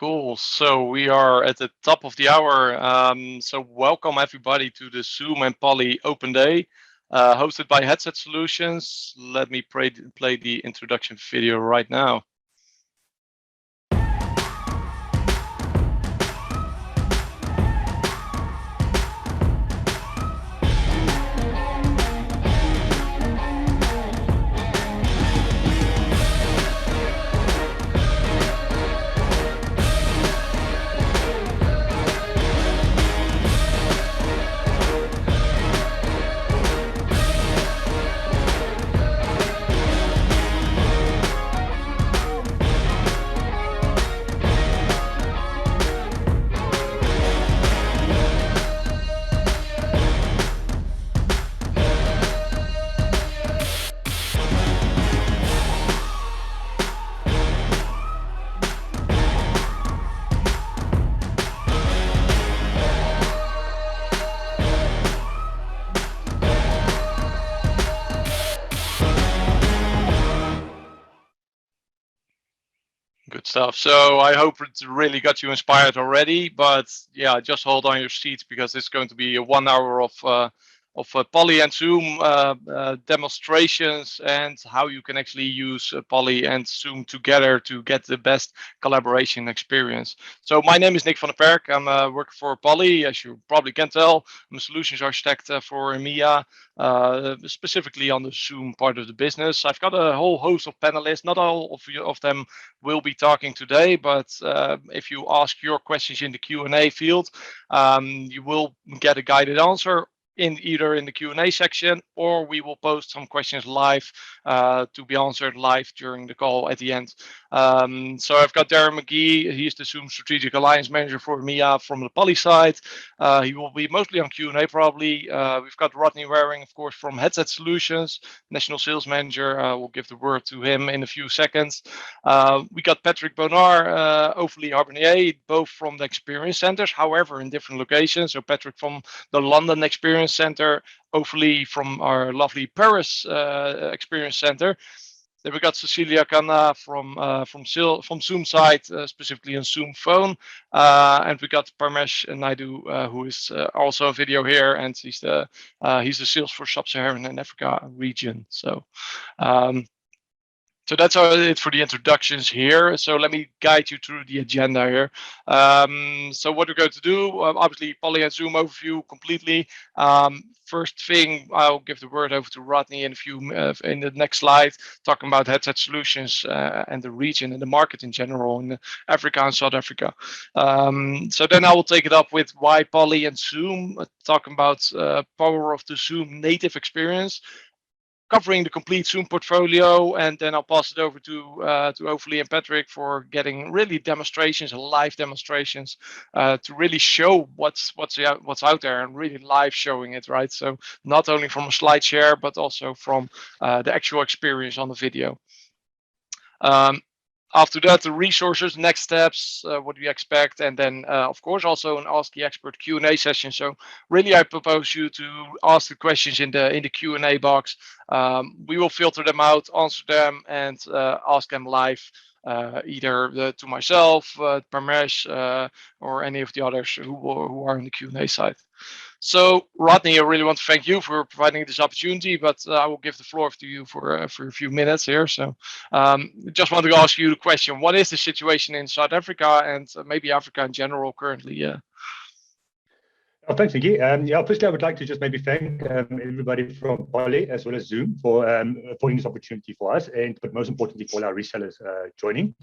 Cool. So we are at the top of the hour. So welcome everybody to the Zoom and Poly Open Day, hosted by Headset Solutions. Let me play the introduction video right now. Good stuff. So I hope it really got you inspired already. But yeah, just hold on your seats because it's going to be a 1 hour of Poly and Zoom demonstrations and how you can actually use Poly and Zoom together to get the best collaboration experience. So my name is Nick van der Perk. I'm working for Poly, as you probably can tell. I'm a solutions architect for EMEA, specifically on the Zoom part of the business. I've got a whole host of panelists. Not all of them will be talking today, but if you ask your questions in the Q&A field, you will get a guided answer in either in the Q&A section, or we will post some questions live to be answered live during the call at the end. So I've got Darren McGee. He's the Zoom Strategic Alliance Manager for EMEA from the Poly side. He will be mostly on Q&A probably. We've got Rodney Waring, of course, from Headset Solutions, National Sales Manager. We'll give the word to him in a few seconds. We got Patrick Bonar, Ophélie Harbonnier, both from the Experience Centers, however, in different locations. So Patrick from the London Experience Center, Ophélie from our lovely Paris Experience Center. Then we got Cecilia Canna from Zoom side, specifically on Zoom Phone, and we got Parmesh Naidu, who is also on video here, and he's the sales for Sub-Saharan and Africa region. So that's it for the introductions here. So let me guide you through the agenda here. So what we're going to do, obviously Poly and Zoom overview completely. First thing, I'll give the word over to Rodney in the next slide, talking about Headset Solutions and the region and the market in general in Africa and South Africa. So then I will take it up with why Poly and Zoom, talking about power of the Zoom native experience, covering the complete Zoom portfolio, and then I'll pass it over to Ophélie and Patrick for getting really demonstrations, live demonstrations, to really show what's out there and really live showing it, right? So not only from a slide share, but also from the actual experience on the video. After that, the resources, next steps, what do you expect, and then of course also an Ask the Expert Q&A session. So really, I propose you to ask the questions in the Q&A box. We will filter them out, answer them, and ask them live, either to myself, Parmesh, or any of the others who are in the Q&A side. So Rodney, I really want to thank you for providing this opportunity, but I will give the floor to you for a few minutes here. So just want to ask you the question: what is the situation in South Africa and maybe Africa in general currently? Yeah. Oh, thanks, Nicky. Firstly, I would like to just maybe thank everybody from Poly as well as Zoom for affording this opportunity for us, but most importantly for our resellers joining.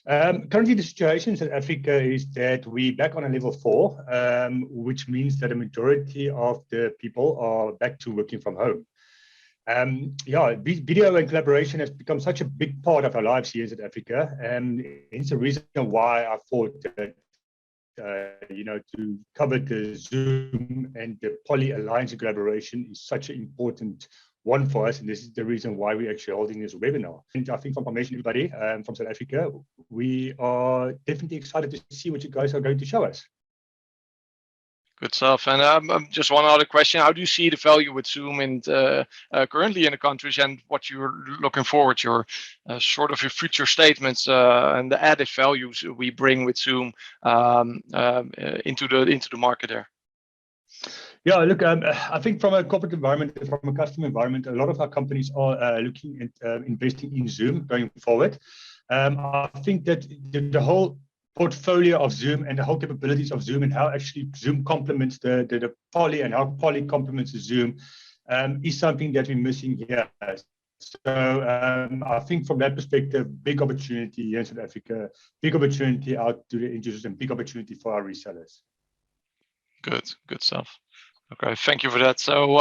Currently, the situation in South Africa is that we're back on a level 4, which means that a majority of the people are back to working from home. Video and collaboration has become such a big part of our lives here in South Africa, and it's the reason why I thought that to cover the Zoom and the Poly Alliance collaboration is such an important one for us, and this is the reason why we're actually holding this webinar. And I think from Parmesh and everybody from South Africa, we are definitely excited to see what you guys are going to show us. Good stuff. And just one other question: how do you see the value with Zoom and currently in the countries, and what you're looking forward, your sort of your future statements and the added values we bring with Zoom into the market there? Yeah, look, I think from a corporate environment, from a customer environment, a lot of our companies are looking at investing in Zoom going forward. I think that the whole portfolio of Zoom and the whole capabilities of Zoom and how actually Zoom complements the Poly and how Poly complements the Zoom is something that we're missing here. So I think from that perspective, big opportunity here in South Africa, big opportunity out to the end users, and big opportunity for our resellers. Good stuff. Okay, thank you for that. So,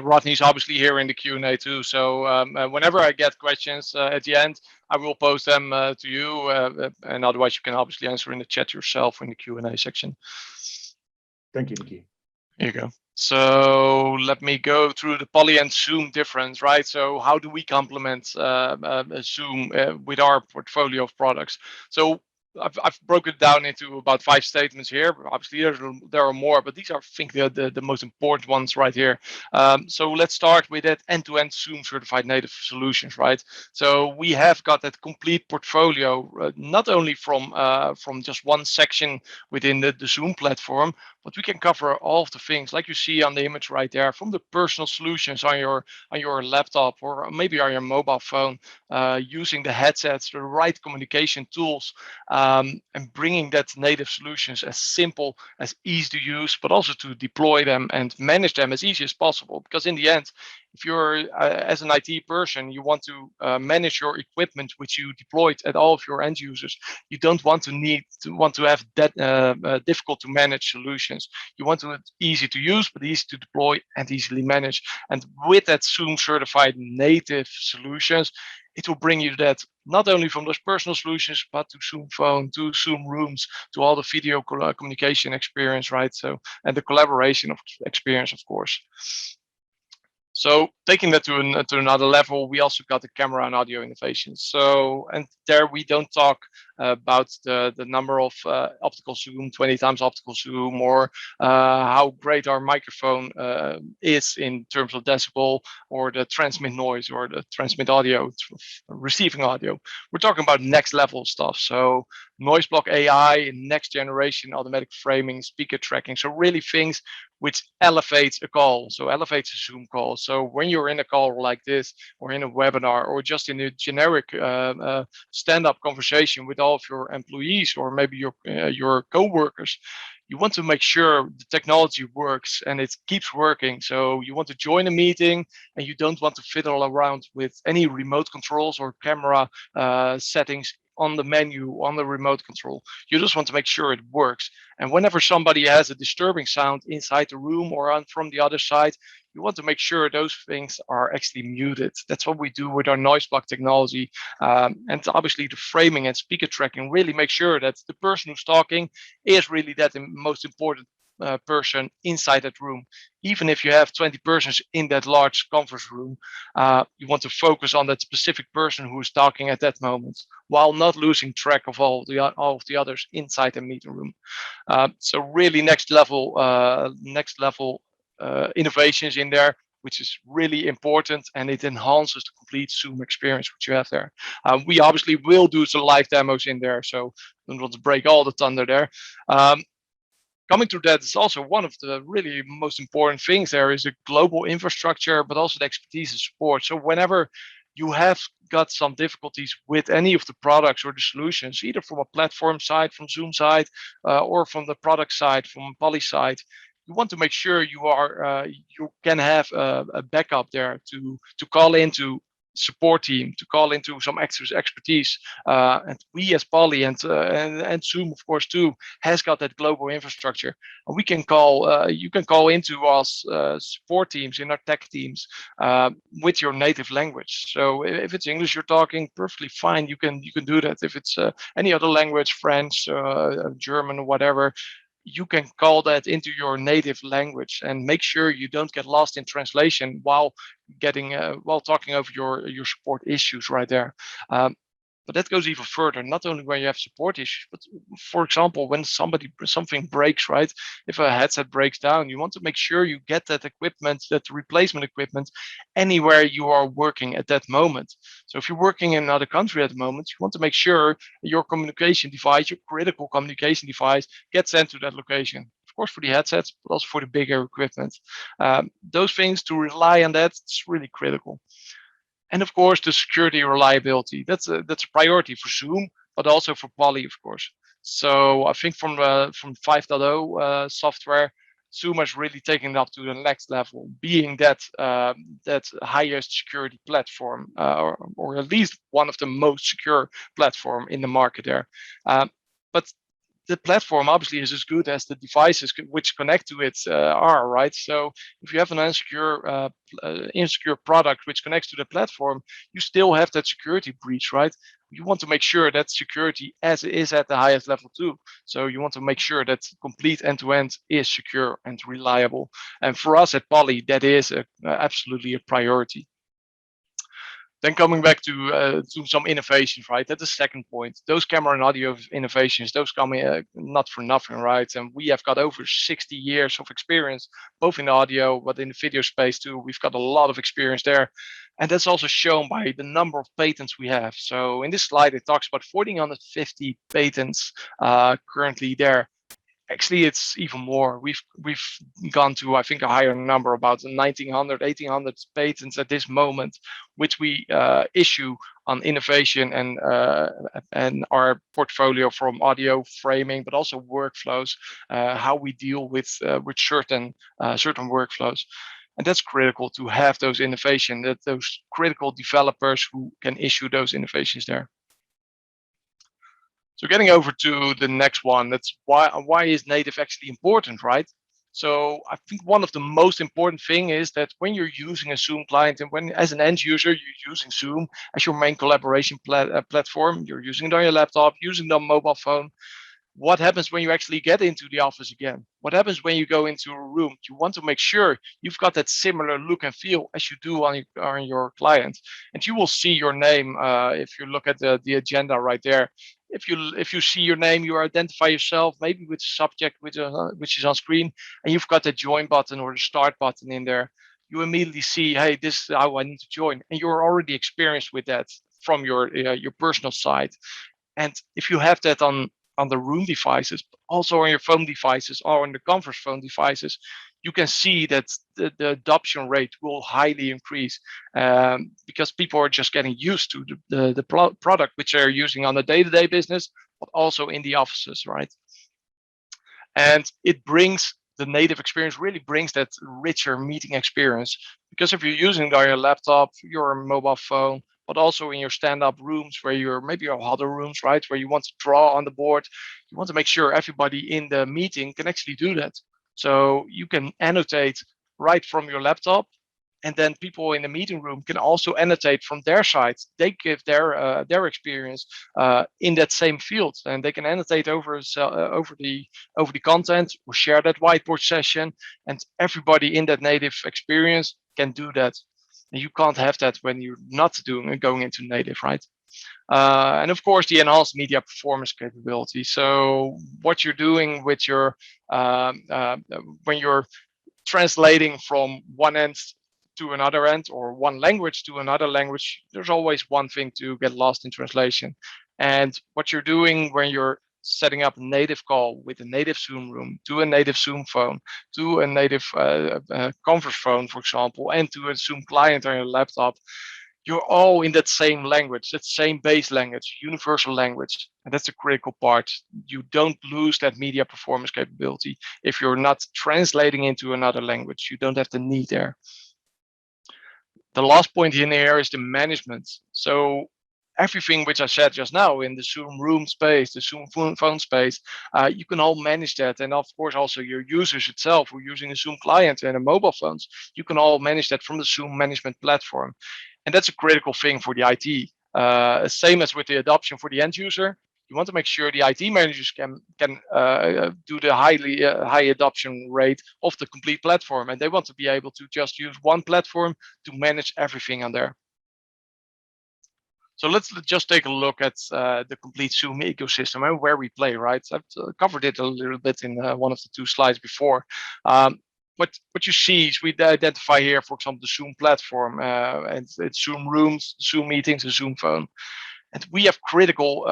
Rodney's obviously here in the Q&A too. So, whenever I get questions at the end, I will post them to you, and otherwise you can obviously answer in the chat yourself in the Q&A section. Thank you, Nicky. Here you go. So let me go through the Poly and Zoom difference, right? So how do we complement Zoom with our portfolio of products? So I've broken it down into about 5 statements here. Obviously, there are more, but these are, I think, the most important ones right here. So let's start with that end-to-end Zoom certified native solutions, right? So we have got that complete portfolio, not only from just one section within the Zoom platform, but we can cover all of the things like you see on the image right there, from the personal solutions on your laptop or maybe on your mobile phone, using the headsets, the right communication tools, and bringing that native solutions as simple, as easy to use, but also to deploy them and manage them as easy as possible. Because in the end, if you're as an IT person, you want to manage your equipment which you deployed at all of your end users. You don't want to have that difficult to manage solutions. You want to easy to use, but easy to deploy and easily manage. And with that Zoom certified native solutions, it will bring you that not only from those personal solutions, but to Zoom Phone, to Zoom Rooms, to all the video communication experience, right? So, and the collaboration of experience, of course. So taking that to another level, we also got the camera and audio innovations. So, and there we don't talk about the number of optical zoom, 20 times optical zoom, or how great our microphone is in terms of decibel, or the transmit noise, or the transmit audio, receiving audio. We're talking about next level stuff. So noise block AI, next generation automatic framing, speaker tracking. So really things which elevates a call, so elevates a Zoom call. So when you're in a call like this, or in a webinar, or just in a generic stand-up conversation with all of your employees, or maybe your co-workers, you want to make sure the technology works and it keeps working. So you want to join a meeting and you don't want to fiddle around with any remote controls or camera settings on the menu, on the remote control. You just want to make sure it works. And whenever somebody has a disturbing sound inside the room or from the other side, you want to make sure those things are actually muted. That's what we do with our noise block technology. And obviously the framing and speaker tracking really make sure that the person who's talking is really that most important person inside that room. Even if you have 20 persons in that large conference room, you want to focus on that specific person who is talking at that moment, while not losing track of all of the others inside the meeting room. So really next level innovations in there, which is really important, and it enhances the complete Zoom experience which you have there. We obviously will do some live demos in there, so don't want to break all the thunder there. Coming to that is also one of the really most important things. There is a global infrastructure, but also the expertise and support. So whenever you have got some difficulties with any of the products or the solutions, either from a platform side, from Zoom side, or from the product side, from Poly side, you want to make sure you can have a backup there to call into support team, to call into some expertise, and we as Poly and Zoom, of course, too, has got that global infrastructure, and we can call. You can call into our support teams in our tech teams with your native language. So if it's English you're talking, perfectly fine. You can do that. If it's any other language, French, German, or whatever, you can call that into your native language and make sure you don't get lost in translation while talking over your support issues right there. But that goes even further, not only when you have support issues, but for example, when something breaks, right? If a headset breaks down, you want to make sure you get that equipment, that replacement equipment, anywhere you are working at that moment. So if you're working in another country at the moment, you want to make sure your communication device, your critical communication device, gets sent to that location. Of course, for the headsets, but also for the bigger equipment. Those things, to rely on that, it's really critical. And of course, the security reliability. That's a priority for Zoom, but also for Poly, of course. So I think from 5.0 software, Zoom has really taken it up to the next level, being that highest security platform, or at least one of the most secure platform in the market there. But the platform obviously is as good as the devices which connect to it are, right? So if you have an insecure product which connects to the platform, you still have that security breach, right? You want to make sure that security as is at the highest level too. So you want to make sure that complete end-to-end is secure and reliable. And for us at Poly, that is absolutely a priority. Then coming back to some innovations, right? That's the second point. Those camera and audio innovations, those come not for nothing, right? And we have got over 60 years of experience, both in the audio, but in the video space too. We've got a lot of experience there. And that's also shown by the number of patents we have. So in this slide, it talks about 1,450 patents currently there. Actually, it's even more. We've gone to, I think, a higher number, about 1,900, 1,800 patents at this moment, which we issue on innovation and our portfolio from audio framing, but also workflows, how we deal with certain workflows. And that's critical to have those innovation, that those critical developers who can issue those innovations there. So getting over to the next one, that's why is native actually important, right? So I think one of the most important thing is that when you're using a Zoom client, and when as an end user you're using Zoom as your main collaboration platform, you're using it on your laptop, using it on mobile phone. What happens when you actually get into the office again? What happens when you go into a room? You want to make sure you've got that similar look and feel as you do on your client. And you will see your name if you look at the agenda right there. If you see your name, you identify yourself maybe with the subject which is on screen, and you've got the join button or the start button in there. You immediately see, hey, this is how I need to join, and you're already experienced with that from your personal side. And if you have that on the room devices, also on your phone devices or on the conference phone devices, you can see that the adoption rate will highly increase because people are just getting used to the product which they're using on the day-to-day business, but also in the offices, right? And it brings the native experience, really brings that richer meeting experience, because if you're using it on your laptop, your mobile phone, but also in your stand-up rooms where you're maybe your huddle rooms, right, where you want to draw on the board, you want to make sure everybody in the meeting can actually do that. So you can annotate right from your laptop, and then people in the meeting room can also annotate from their side. They give their experience in that same field, and they can annotate over the content or share that whiteboard session, and everybody in that native experience can do that. And you can't have that when you're not going into native, right? And of course, the enhanced media performance capability. So what you're doing with your when you're translating from one end to another end, or one language to another language, there's always one thing to get lost in translation. And what you're doing when you're setting up a native call with a native Zoom room, to a native Zoom phone, to a native conference phone, for example, and to a Zoom client on your laptop, you're all in that same language, that same base language, universal language. And that's a critical part. You don't lose that media performance capability if you're not translating into another language. You don't have the need there. The last point in here is the management. So everything which I said just now in the Zoom room space, the Zoom phone space, you can all manage that. And of course, also your users itself who are using a Zoom client and a mobile phones, you can all manage that from the Zoom management platform. And that's a critical thing for the IT. Same as with the adoption for the end user. You want to make sure the IT managers can do the high adoption rate of the complete platform, and they want to be able to just use one platform to manage everything on there. So let's just take a look at the complete Zoom ecosystem and where we play, right? I've covered it a little bit in one of the 2 slides before. What you see is we identify here, for example, the Zoom platform, and it's Zoom Rooms, Zoom Meetings, and Zoom Phone. And we have critical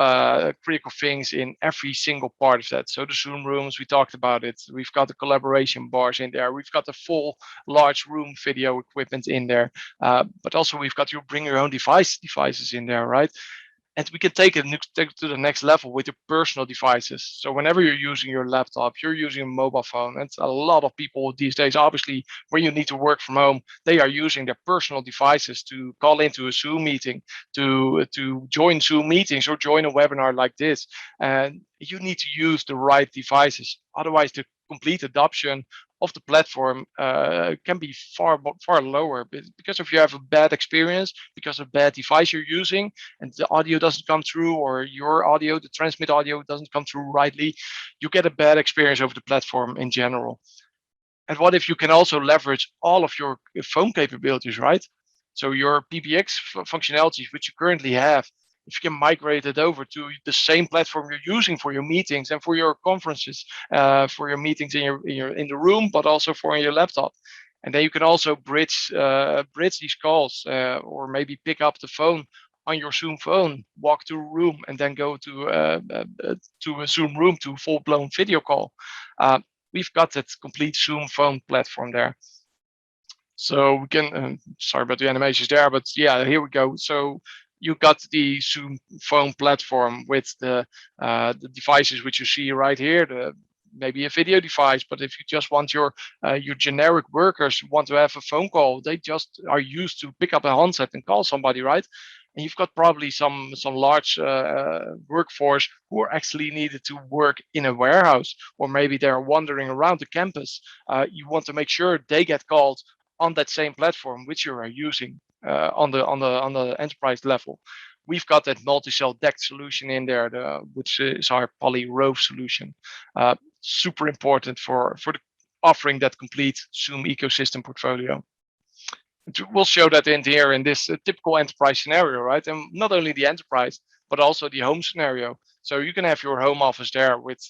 things in every single part of that. So the Zoom Rooms, we talked about it. We've got the collaboration bars in there. We've got the full large room video equipment in there. But also we've got your bring your own devices in there, right? And we can take it to the next level with your personal devices. So whenever you're using your laptop, you're using a mobile phone. And a lot of people these days, obviously, when you need to work from home, they are using their personal devices to call into a Zoom meeting, to join Zoom meetings or join a webinar like this. And you need to use the right devices. Otherwise, the complete adoption of the platform can be far lower, because if you have a bad experience, because of bad device you're using, and the audio doesn't come through, or your audio, the transmit audio doesn't come through rightly, you get a bad experience over the platform in general. And what if you can also leverage all of your phone capabilities, right? So your PBX functionalities, which you currently have, if you can migrate it over to the same platform you're using for your meetings and for your conferences, for your meetings in the room, but also for your laptop. And then you can also bridge these calls, or maybe pick up the phone on your Zoom phone, walk to a room, and then go to a Zoom room to full-blown video call. We've got that complete Zoom phone platform there. So we can, sorry about the animations there, but yeah, here we go. So you got the Zoom phone platform with the devices which you see right here, maybe a video device, but if you just want your generic workers want to have a phone call, they just are used to pick up a handset and call somebody, right? And you've got probably some large workforce who are actually needed to work in a warehouse, or maybe they're wandering around the campus. You want to make sure they get called on that same platform which you are using on the enterprise level. We've got that multi-cell deck solution in there, which is our Poly Rove solution. Super important for the offering that complete Zoom ecosystem portfolio. We'll show that in here in this typical enterprise scenario, right? And not only the enterprise, but also the home scenario. So you can have your home office there with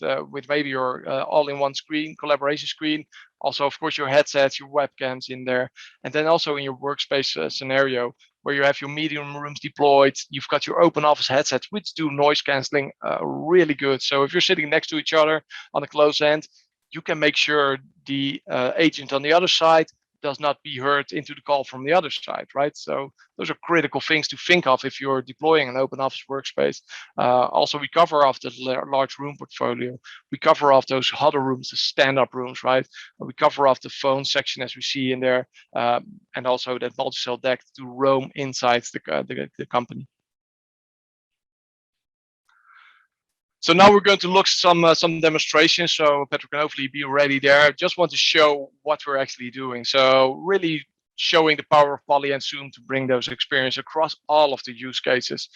maybe your all-in-one screen, collaboration screen. Also, of course, your headsets, your webcams in there. And then also in your workspace scenario, where you have your meeting rooms deployed, you've got your open office headsets, which do noise canceling really good. So if you're sitting next to each other on a close end, you can make sure the agent on the other side does not be heard into the call from the other side, right? So those are critical things to think of if you're deploying an open office workspace. Also, we cover off the large room portfolio. We cover off those huddle rooms, the stand-up rooms, right? We cover off the phone section as we see in there, and also that multi-cell deck to roam inside the company. So now we're going to look some demonstrations. So Patrick can hopefully be ready there. Just want to show what we're actually doing. So really showing the power of Poly and Zoom to bring those experiences across all of the use cases.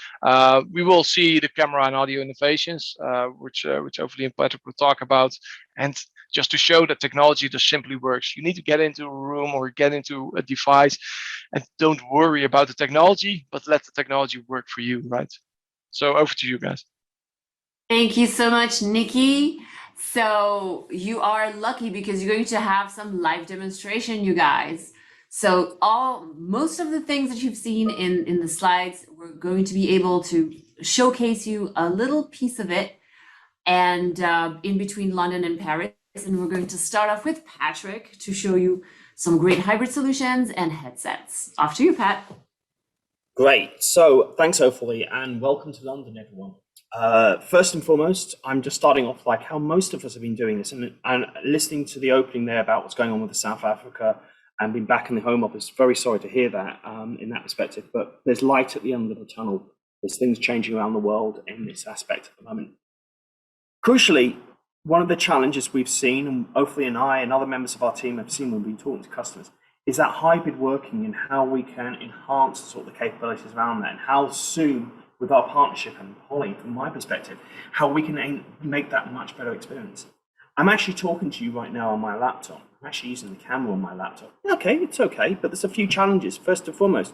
We will see the camera and audio innovations, which hopefully Patrick will talk about. And just to show that technology just simply works. You need to get into a room or get into a device and don't worry about the technology, but let the technology work for you, right? So over to you guys. Thank you so much, Nikki. So you are lucky because you're going to have some live demonstration, you guys. So most of the things that you've seen in the slides, we're going to be able to showcase you a little piece of it, and in between London and Paris. And we're going to start off with Patrick to show you some great hybrid solutions and headsets. Off to you, Pat. Great. So thanks, hopefully, and welcome to London, everyone. First and foremost, I'm just starting off like how most of us have been doing this, and listening to the opening there about what's going on with the South Africa and being back in the Home Office. Very sorry to hear that in that perspective, but there's light at the end of the tunnel. There's things changing around the world in this aspect at the moment. Crucially, one of the challenges we've seen, and hopefully and I and other members of our team have seen when we've been talking to customers, is that hybrid working and how we can enhance sort of the capabilities around that, and how soon with our partnership and Poly, from my perspective, how we can make that a much better experience. I'm actually talking to you right now on my laptop. I'm actually using the camera on my laptop. Okay, it's okay, but there's a few challenges. First and foremost,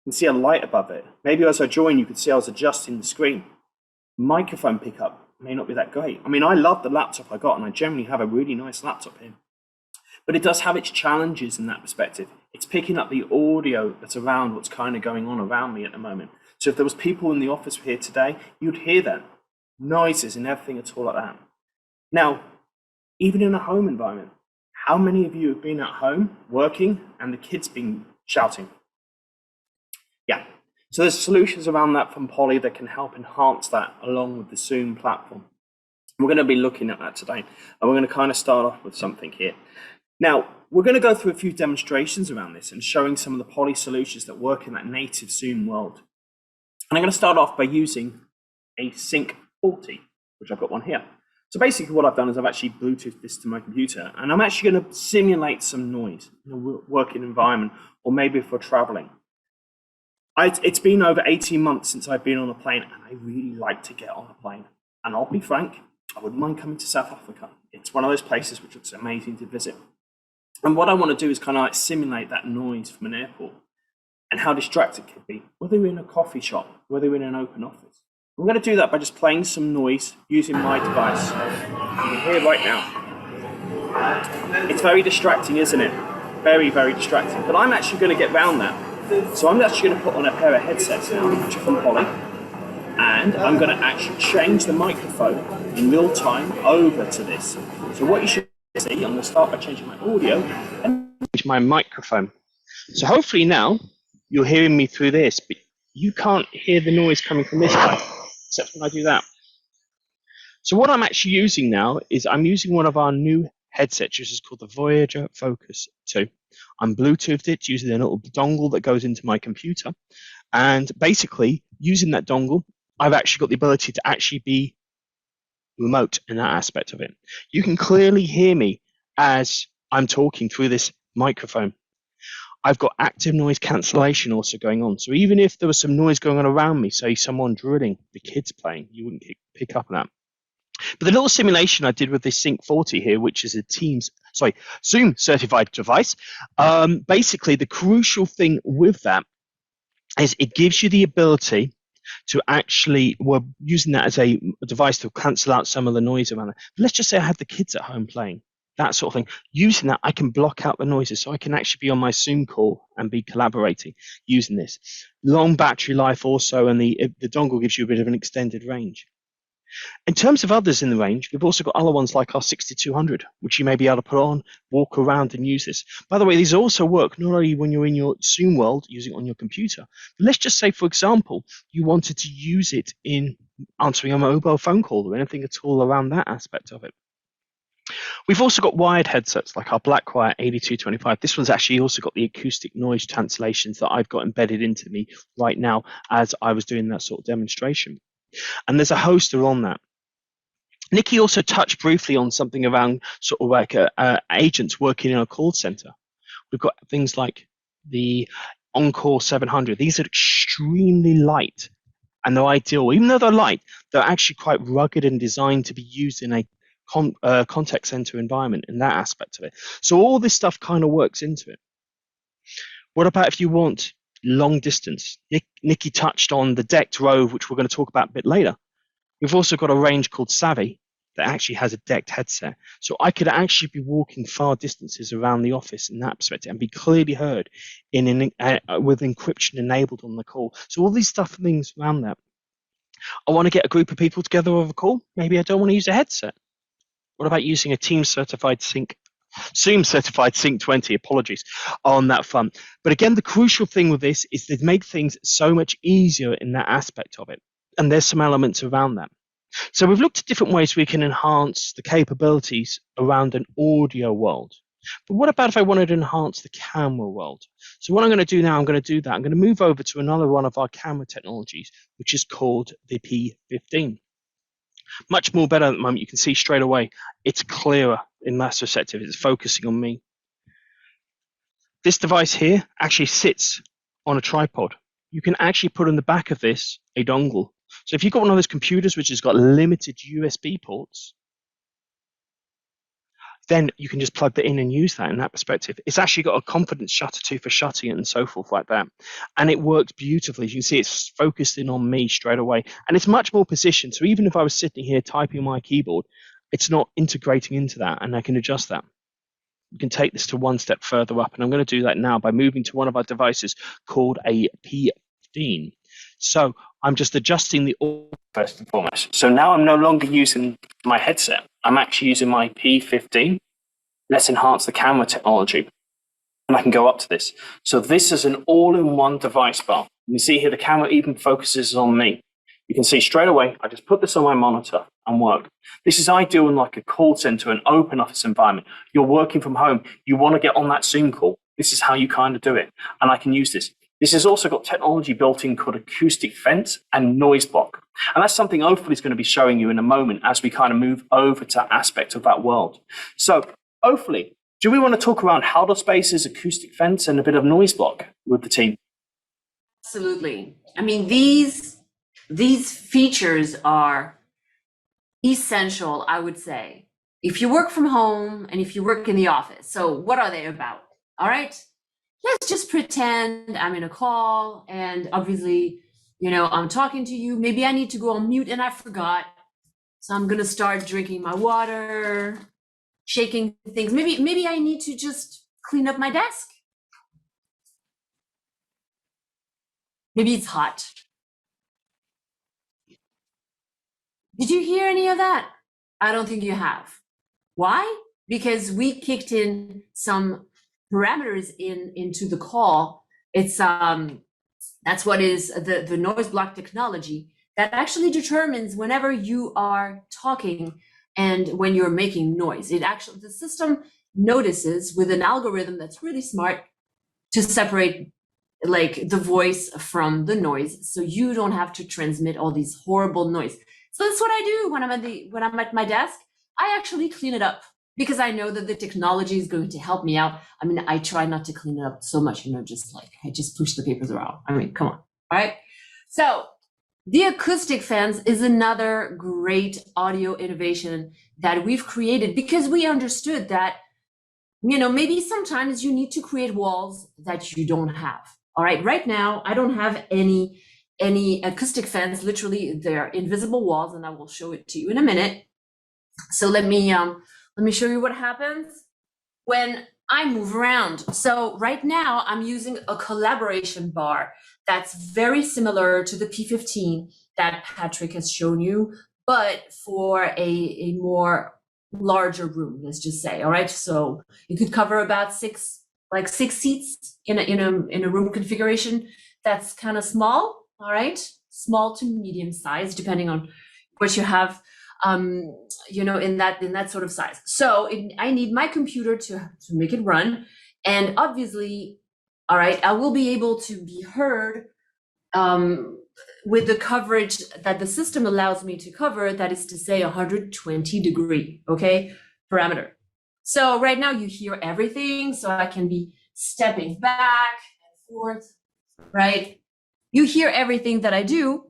can see a light above it. Maybe as I join, you could see I was adjusting the screen. Microphone pickup may not be that great. I mean, I love the laptop I got, and I generally have a really nice laptop here. But it does have its challenges in that perspective. It's picking up the audio that's around what's kind of going on around me at the moment. So if there was people in the office here today, you'd hear that. Noises and everything at all like that. Now, even in a home environment, how many of you have been at home working and the kids been shouting? Yeah. So there's solutions around that from Poly that can help enhance that along with the Zoom platform. We're going to be looking at that today, and we're going to kind of start off with something here. Now, we're going to go through a few demonstrations around this and showing some of the Poly solutions that work in that native Zoom world. And I'm going to start off by using a Sync 40, which I've got one here. So basically what I've done is I've actually Bluetoothed this to my computer, and I'm actually going to simulate some noise in a working environment, or maybe if we're traveling. It's been over 18 months since I've been on a plane, and I really like to get on a plane. And I'll be frank, I wouldn't mind coming to South Africa. It's one of those places which looks amazing to visit. And what I want to do is kind of like simulate that noise from an airport and how distracted it could be, whether we're in a coffee shop, whether we're in an open office. I'm going to do that by just playing some noise using my device. You can hear right now. It's very distracting, isn't it? Very, very distracting. But I'm actually going to get around that. So I'm actually going to put on a pair of headsets now, which are from Poly, and I'm going to actually change the microphone in real time over to this. So what you should see, I'm going to start by changing my audio and change my microphone. So hopefully now you're hearing me through this, but you can't hear the noise coming from this guy, except when I do that. So what I'm actually using now is I'm using one of our new headsets, which is called the Voyager Focus 2. I'm Bluetoothed it using a little dongle that goes into my computer. And basically, using that dongle, I've actually got the ability to actually be remote in that aspect of it. You can clearly hear me as I'm talking through this microphone. I've got active noise cancellation also going on. So even if there was some noise going on around me, say someone drilling, the kids playing, you wouldn't pick up on that. But the little simulation I did with this Sync 40 here, which is a Zoom certified device, basically the crucial thing with that is it gives you the ability to actually, we're using that as a device to cancel out some of the noise around it. But let's just say I have the kids at home playing, that sort of thing. Using that, I can block out the noises, so I can actually be on my Zoom call and be collaborating using this. Long battery life also, and the dongle gives you a bit of an extended range. In terms of others in the range, we've also got other ones like our 6200, which you may be able to put on, walk around and use this. By the way, these also work not only when you're in your Zoom world, using it on your computer, but let's just say, for example, you wanted to use it in answering a mobile phone call or anything at all around that aspect of it. We've also got wired headsets like our Blackwire 8225. This one's actually also got the acoustic noise cancellations that I've got embedded into me right now as I was doing that sort of demonstration. And there's a host on that. Nikki also touched briefly on something around sort of like agents working in a call center. We've got things like the Encore 700. These are extremely light, and they're ideal. Even though they're light, they're actually quite rugged and designed to be used in a contact center environment in that aspect of it. So all this stuff kind of works into it. What about if you want long distance? Nikki touched on the decked Rove, which we're going to talk about a bit later. We've also got a range called Savvy that actually has a decked headset. So I could actually be walking far distances around the office in that perspective and be clearly heard with encryption enabled on the call. So all these things around that. I want to get a group of people together over a call. Maybe I don't want to use a headset. What about using a Zoom certified Sync 20, apologies, on that front. But again, the crucial thing with this is to make things so much easier in that aspect of it. And there's some elements around that. So we've looked at different ways we can enhance the capabilities around an audio world. But what about if I wanted to enhance the camera world? So what I'm going to do now, I'm going to do that. I'm going to move over to another one of our camera technologies, which is called the P15. Much more better at the moment. You can see straight away it's clearer in mass receptive. It's focusing on me. This device here actually sits on a tripod. You can actually put in the back of this a dongle. So if you've got one of those computers which has got limited USB ports, then you can just plug that in and use that in that perspective. It's actually got a confidence shutter too for shutting it and so forth like that. And it works beautifully. As you can see, it's focused in on me straight away. And it's much more positioned. So even if I was sitting here typing my keyboard, it's not integrating into that, and I can adjust that. You can take this to one step further up, and I'm going to do that now by moving to one of our devices called a P15. So I'm just adjusting the audio first and foremost. So now I'm no longer using my headset. I'm actually using my P15. Let's enhance the camera technology. And I can go up to this. So this is an all-in-one device bar. You can see here the camera even focuses on me. You can see straight away, I just put this on my monitor and work. This is ideal in like a call center, an open office environment. You're working from home. You want to get on that Zoom call. This is how you kind of do it. And I can use this. This has also got technology built in called acoustic fence and noise block. And that's something Opal is going to be showing you in a moment as we kind of move over to aspect of that world. So Opal, do we want to talk around Haldor Space's acoustic fence and a bit of noise block with the team? Absolutely. I mean, these features are essential, I would say, if you work from home and if you work in the office. So what are they about? All right, let's just pretend I'm in a call and obviously, you know, I'm talking to you. Maybe I need to go on mute and I forgot. So I'm going to start drinking my water, shaking things. Maybe I need to just clean up my desk. Maybe it's hot. Did you hear any of that? I don't think you have. Why? Because we kicked in some parameters into the call. It's that's what is the noise block technology that actually determines whenever you are talking and when you're making noise. The system notices with an algorithm that's really smart to separate like the voice from the noise, so you don't have to transmit all these horrible noise. So that's what I do when I'm at my desk. I actually clean it up because I know that the technology is going to help me out. I mean, I try not to clean it up so much, you know, just like I just push the papers around. I mean, come on, all right? So the acoustic fence is another great audio innovation that we've created because we understood that, you know, maybe sometimes you need to create walls that you don't have. All right, right now, I don't have any acoustic fence. Literally, they're invisible walls, and I will show it to you in a minute. So let me show you what happens when I move around. So right now, I'm using a collaboration bar that's very similar to the P15 that Patrick has shown you, but for a more larger room, let's just say. All right, so you could cover about six seats in a room configuration. That's kind of small. All right, small to medium size, depending on what you have, you know, in that sort of size. So I need my computer to make it run, and obviously, all right, I will be able to be heard with the coverage that the system allows me to cover. That is to say, 120 degree, okay, parameter. So right now you hear everything, so I can be stepping back and forth, right? You hear everything that I do,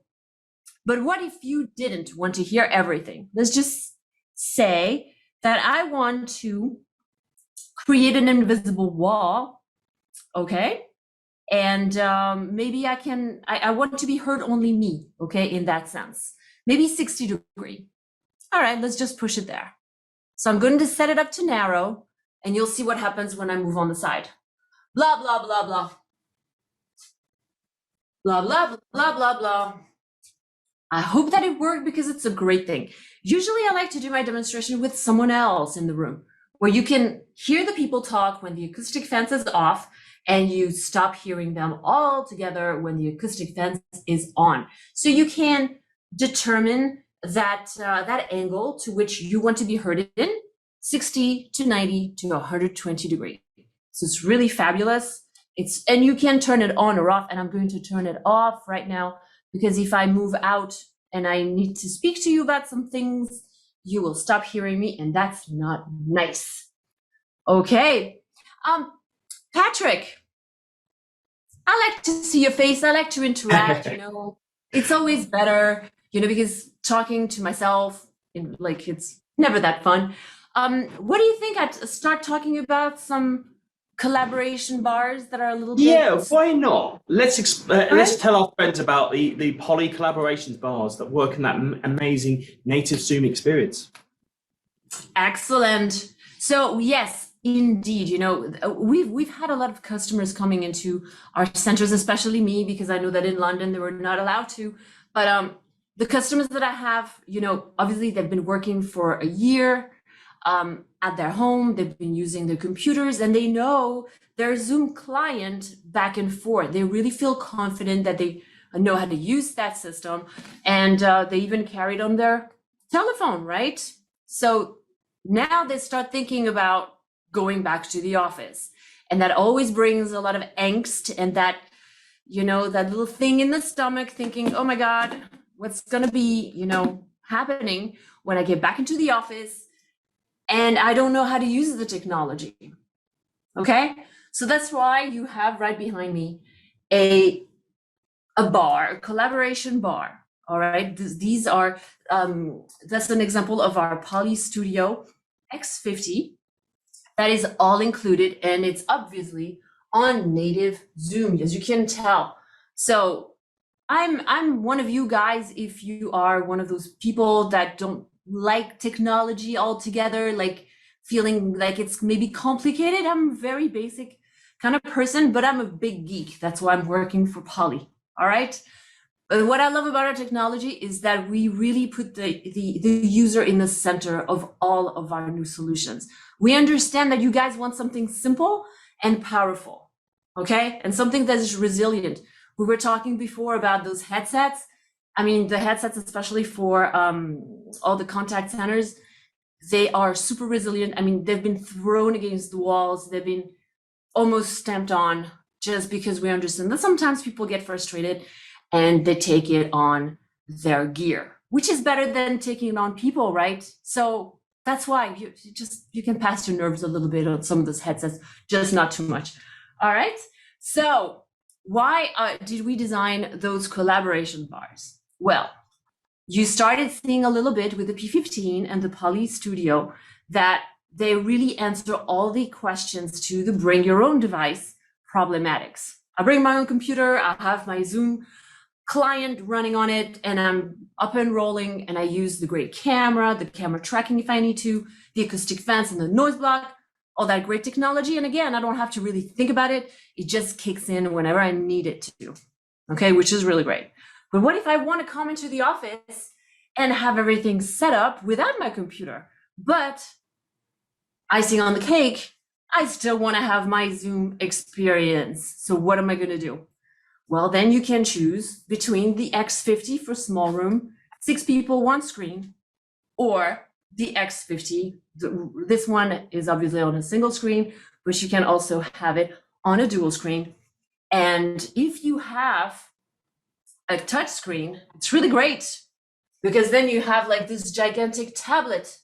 but what if you didn't want to hear everything? Let's just say that I want to create an invisible wall, okay? And maybe I want to be heard only me, okay, in that sense. Maybe 60 degree. All right, let's just push it there. So I'm going to set it up to narrow, and you'll see what happens when I move on the side. Blah, blah, blah, blah. Blah, blah, blah, blah, blah. I hope that it worked because it's a great thing. Usually I like to do my demonstration with someone else in the room where you can hear the people talk when the acoustic fence is off, and you stop hearing them all together when the acoustic fence is on. So you can determine that angle to which you want to be heard in, 60 to 90 to 120 degrees. So it's really fabulous. And you can turn it on or off, and I'm going to turn it off right now because if I move out and I need to speak to you about some things, you will stop hearing me, and that's not nice. Okay, Patrick, I like to see your face. I like to interact, you know. It's always better, you know, because talking to myself, like, it's never that fun. What do you think? I'd start talking about some collaboration bars that are a little Yeah, bit. why not? Let's Right? tell our friends about the Poly collaborations bars that work in that amazing native Zoom experience. Excellent. So yes, indeed, we've had a lot of customers coming into our centers, especially me, because I know that in London they were not allowed to. But the customers that I have, obviously they've been working for a year at their home, they've been using their computers, and they know their Zoom client back and forth. They really feel confident that they know how to use that system, and they even carry it on their telephone, right? So now they start thinking about going back to the office. And that always brings a lot of angst and that, that little thing in the stomach thinking, oh my God, what's going to be, happening when I get back into the office and I don't know how to use the technology. Okay. So that's why you have right behind me a bar, a collaboration bar. All right. These are, that's an example of our Poly Studio X50 that is all included, and it's obviously on native Zoom, as you can tell. So I'm one of you guys, if you are one of those people that don't like technology altogether, like feeling like it's maybe complicated. I'm a very basic kind of person, but I'm a big geek. That's why I'm working for Poly. All right. But what I love about our technology is that we really put the user in the center of all of our new solutions. We understand that you guys want something simple and powerful, okay? And something that is resilient. We were talking before about those headsets. I mean, the headsets, especially for all the contact centers, they are super resilient. I mean, they've been thrown against the walls. They've been almost stamped on just because we understand that sometimes people get frustrated and they take it on their gear, which is better than taking it on people, right? So that's why you can pass your nerves a little bit on some of those headsets, just not too much. All right. So why did we design those collaboration bars? Well, you started seeing a little bit with the P15 and the Poly Studio that they really answer all the questions to the bring your own device problematics. I bring my own computer, I have my Zoom client running on it, and I'm up and rolling, and I use the great camera, the camera tracking if I need to, the acoustic fence and the noise block, all that great technology. And again, I don't have to really think about it. It just kicks in whenever I need it to, okay, which is really great. But what if I want to come into the office and have everything set up without my computer? But icing on the cake, I still want to have my Zoom experience. So what am I going to do? Well, then you can choose between the X50 for small room, 6 people, 1 screen, or the X50. This one is obviously on a single screen, but you can also have it on a dual screen. And if you have a touch screen, it's really great because then you have like this gigantic tablet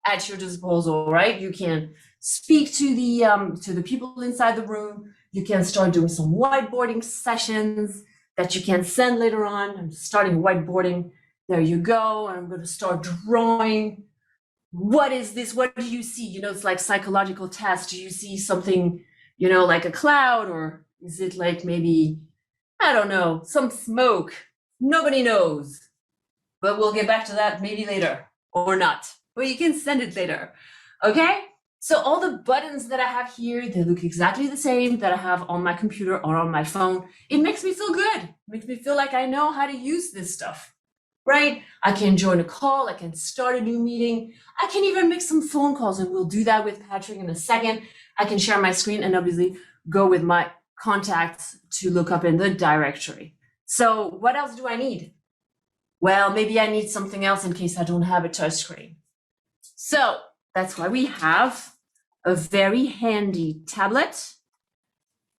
at your disposal, right? You can speak to the people inside the room. You can start doing some whiteboarding sessions that you can send later on. I'm starting whiteboarding. There you go. I'm going to start drawing. What is this? What do you see? It's like psychological test. Do you see something, like a cloud, or is it like maybe, I don't know, some smoke? Nobody knows. But we'll get back to that maybe later or not. But you can send it later. Okay? So all the buttons that I have here, they look exactly the same that I have on my computer or on my phone. It makes me feel good. It makes me feel like I know how to use this stuff, right? I can join a call. I can start a new meeting. I can even make some phone calls, and we'll do that with Patrick in a second. I can share my screen and obviously go with my contacts to look up in the directory. So what else do I need? Well, maybe I need something else in case I don't have a touch screen. So that's why we have a very handy tablet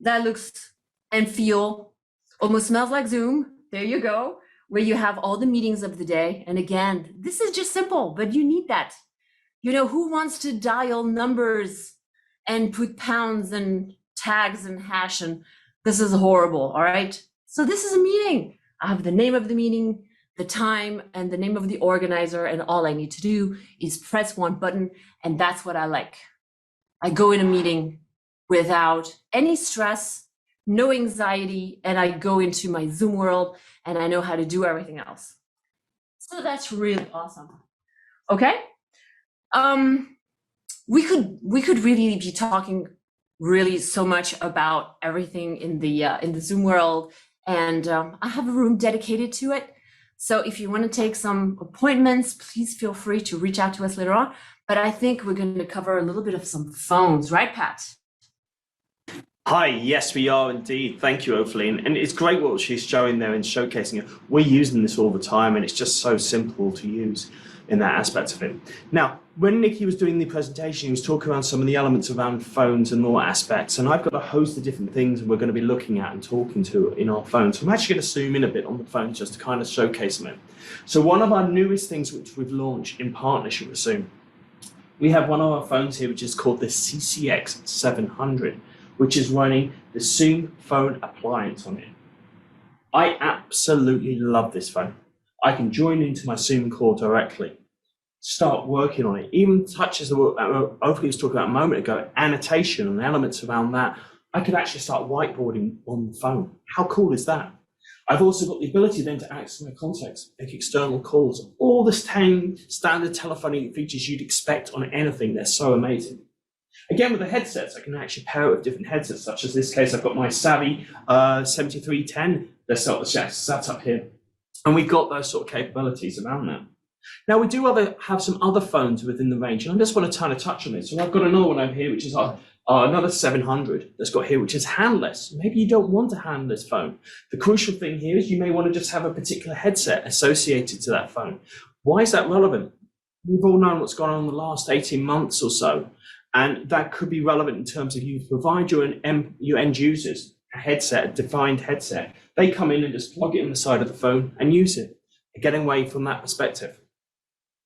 that looks and feel, almost smells like Zoom. There you go, where you have all the meetings of the day. And again, this is just simple, but you need that. Who wants to dial numbers and put pounds and tags and hash? And this is horrible, all right? So this is a meeting. I have the name of the meeting, the time and the name of the organizer, and all I need to do is press one button, and that's what I like. I go in a meeting without any stress, no anxiety, and I go into my Zoom world and I know how to do everything else. So that's really awesome. Okay. We could really be talking really so much about everything in the Zoom world, and I have a room dedicated to it. So if you want to take some appointments, please feel free to reach out to us later on. But I think we're going to cover a little bit of some phones, right, Pat? Hi, yes, we are indeed. Thank you, Ophelie. And it's great what she's showing there and showcasing it. We're using this all the time, and it's just so simple to use in that aspect of it. Now, when Nikki was doing the presentation, he was talking around some of the elements around phones and more aspects, and I've got a host of different things we're going to be looking at and talking to in our phones. So I'm actually going to zoom in a bit on the phone just to kind of showcase them. So one of our newest things which we've launched in partnership with Zoom, we have one of our phones here which is called the CCX 700, which is running the Zoom phone appliance on it. I absolutely love this phone. I can join into my Zoom call directly, start working on it, even touches the work Ophelie was talking about a moment ago, annotation and elements around that. I could actually start whiteboarding on the phone. How cool is that? I've also got the ability then to access my contacts, make external calls, all the same standard telephoning features you'd expect on anything. They're so amazing. Again, with the headsets, I can actually pair it with different headsets, such as this case, I've got my Savvy 7310 that's sat up here. And we've got those sort of capabilities around that. Now, we do have some other phones within the range, and I just want to kind of touch on this. So I've got another one over here, which is another 700 that's got here, which is handless. Maybe you don't want a handless phone. The crucial thing here is you may want to just have a particular headset associated to that phone. Why is that relevant? We've all known what's gone on in the last 18 months or so, and that could be relevant in terms of you provide your end users a headset, a defined headset. They come in and just plug it in the side of the phone and use it, getting away from that perspective.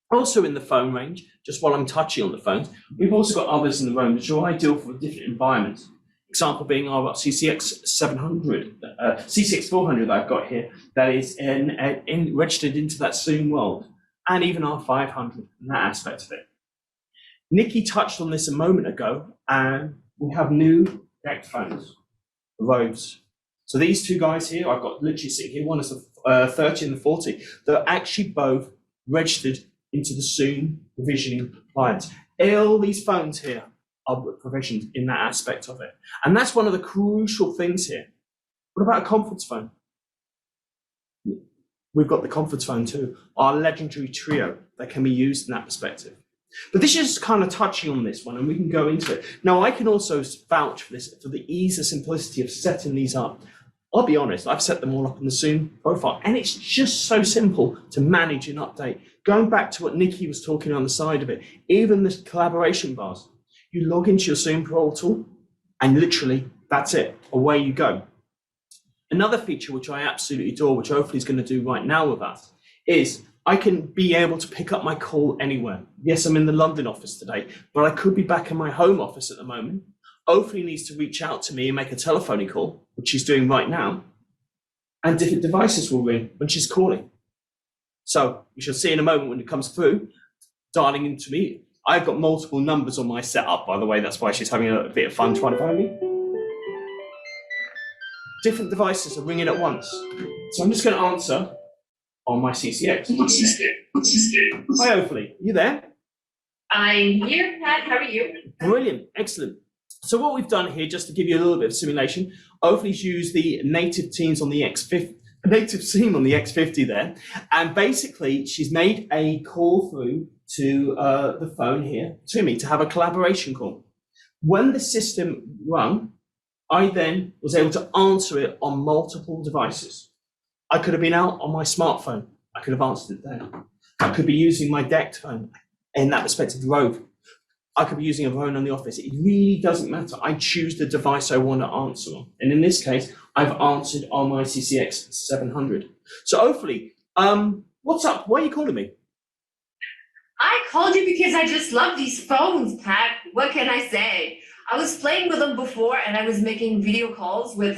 Also in the phone range, just while I'm touching on the phones, we've also got others in the room which are ideal for different environments. Example being our CCX 700, CCX 400 that I've got here, that is registered into that Zoom world, and even our 500 in that aspect of it. Nikki touched on this a moment ago, and we have new decked phones, the Roves. So these two guys here, I've got literally sitting here, one is the 30 and the 40, they're actually both registered into the Zoom provisioning appliance. All these phones here are provisioned in that aspect of it. And that's one of the crucial things here. What about a conference phone? We've got the conference phone too, our legendary trio that can be used in that perspective. But this is kind of touching on this one, and we can go into it. Now, I can also vouch for this, for the ease and simplicity of setting these up. I'll be honest, I've set them all up in the Zoom profile, and it's just so simple to manage and update. Going back to what Nikki was talking on the side of it, even the collaboration bars, you log into your Zoom portal, and literally, that's it, away you go. Another feature which I absolutely adore, which hopefully is going to do right now with us, is I can be able to pick up my call anywhere. Yes, I'm in the London office today, but I could be back in my home office at the moment. Ophelie needs to reach out to me and make a telephone call, which she's doing right now, and different devices will ring when she's calling. So we shall see in a moment when it comes through, dialing into me. I've got multiple numbers on my setup, by the way. That's why she's having a bit of fun trying to find me. Different devices are ringing at once. So I'm just going to answer on my CCX. Hi, Ophelie. You there? I'm here, Pat. How are you? Brilliant. Excellent. So what we've done here, just to give you a little bit of simulation, Ophelie's used the native teams on the X50, native SIM on the X50 there, and basically she's made a call through to the phone here to me to have a collaboration call. When the system rung, I then was able to answer it on multiple devices. I could have been out on my smartphone. I could have answered it there. I could be using my decked phone in that perspective, Rove. I could be using a phone in the office. It really doesn't matter. I choose the device I want to answer on. And in this case, I've answered on my CCX 700. So hopefully, what's up? Why are you calling me? I called you because I just love these phones, Pat. What can I say? I was playing with them before, and I was making video calls with